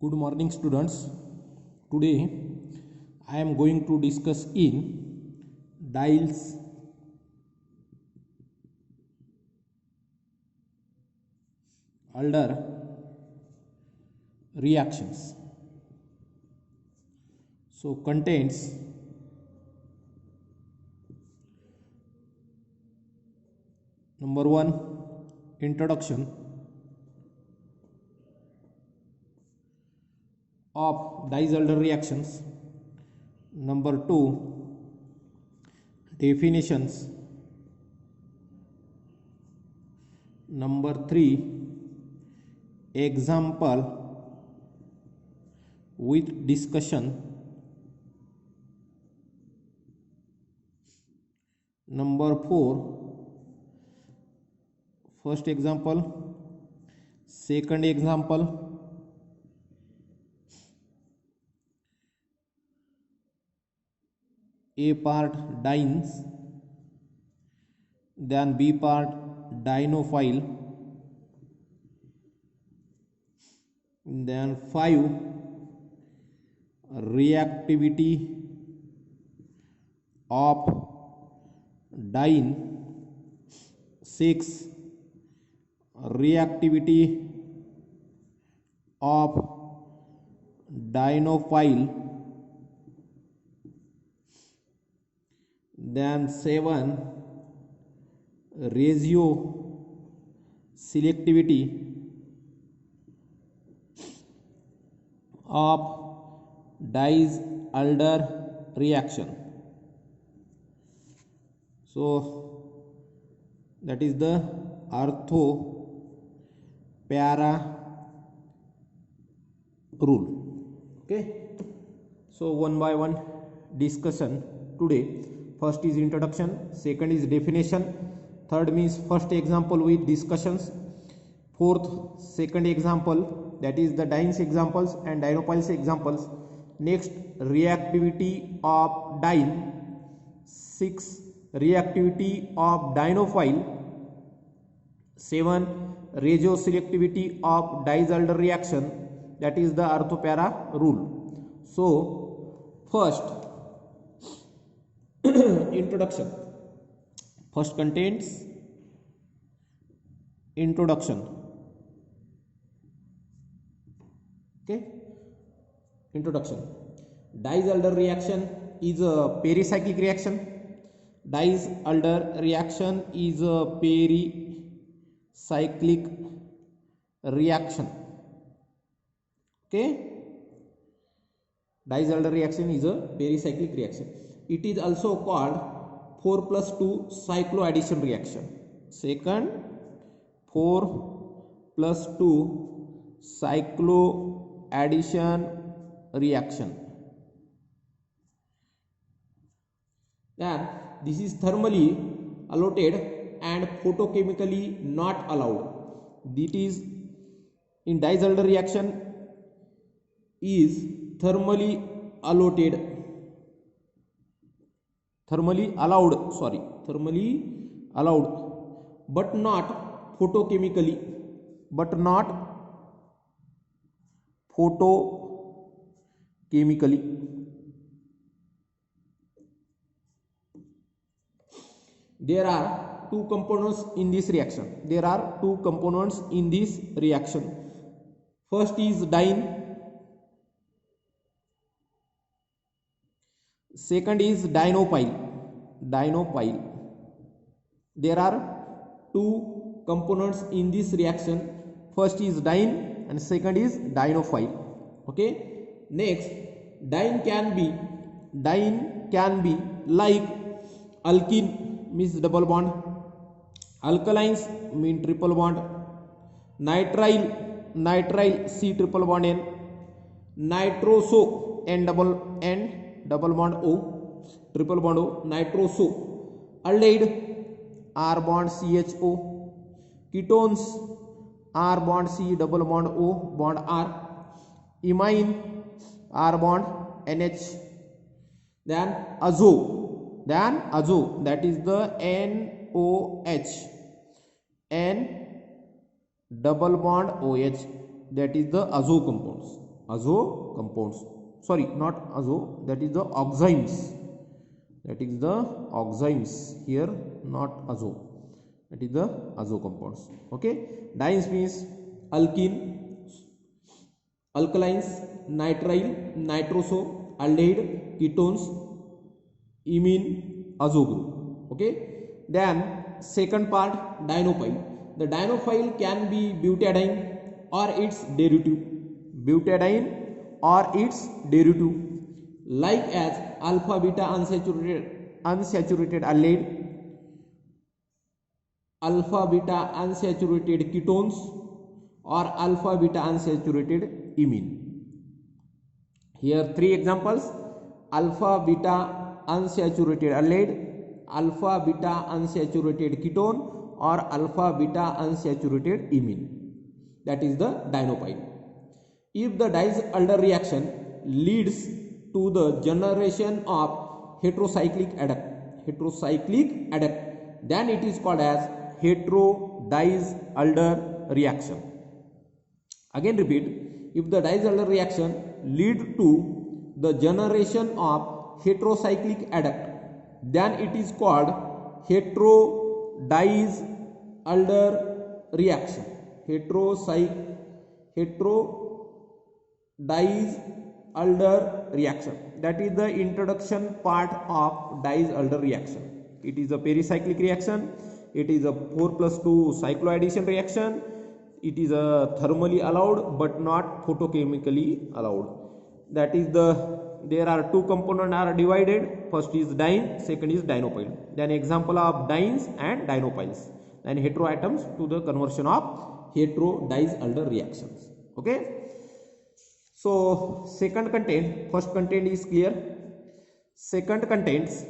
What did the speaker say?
Good morning, students. Today I am going to discuss in Diels Alder reactions. So contains number 1 introduction of Diels-Alder reactions, number 2 definitions, number 3 example with discussion, number 4 first example, second example, A part dienes, then B part dienophile, then 5 reactivity of diene, 6 reactivity of dienophile, then 7 ratio selectivity of Diels-Alder reaction. So that is the ortho para rule. Okay, so one by one discussion today. First is introduction, second is definition, third means first example with discussions, fourth second example, that is the dienes examples and dienophiles examples, next reactivity of diene, 6 reactivity of dienophile, 7 regioselectivity of Diels-Alder reaction, that is the ortho-para rule. So first introduction. First contains introduction. Okay, introduction. Diels-Alder reaction is a pericyclic reaction. Diels-Alder reaction is a pericyclic reaction. Okay, Diels-Alder reaction is a pericyclic reaction. It is also called 4+2 cycloaddition reaction. Second, 4+2 cycloaddition reaction. Then this is thermally allotted and photochemically not allowed. It is in Diels-Alder reaction is thermally allowed but not photochemically, There are two components in this reaction. First is diene, second is dienophile. There are two components in this reaction. First is diene and second is dienophile. Okay, next diene can be like alkene means double bond, alkalines mean triple bond, nitrile C triple bond N, nitroso N double bond O, triple bond O, nitroso, aldehyde R bond CHO, ketones R bond C double bond O bond R, imine R bond NH, then azo, that is the NOH, N double bond OH, that is the azo compounds. azo compounds. Sorry, not azo, that is the oximes. That is the oximes here, not azo. That is the azo compounds. Okay, dienes means alkene, alkalines, nitrile, nitroso, aldehyde, ketones, imine, azo group. Okay, then second part, dienophile. The dienophile can be butadiene or its derivative, butadiene or its derivative, like as alpha beta unsaturated aldehyde, alpha beta unsaturated ketones, or alpha beta unsaturated imine. Here three examples: alpha beta unsaturated aldehyde, alpha beta unsaturated ketone, or alpha beta unsaturated imine. That is the dienophile. If the Diels-Alder reaction leads to the generation of heterocyclic adduct, then it is called as hetero-Diels-Alder reaction. Again repeat, if the Diels-Alder reaction lead to the generation of heterocyclic adduct, then it is called hetero-Diels-Alder reaction. Hetero-Diels-Alder reaction. That is the introduction part of Diels-Alder reaction. It is a pericyclic reaction. It is a 4+2 cycloaddition reaction. It is a thermally allowed but not photochemically allowed. That is the, there are two components are divided. First is diene, second is dienophile. Then example of dienes and dienophiles, and heteroatoms to the conversion of hetero-Diels-Alder reactions. Okay, so second content, first content is clear. Second contains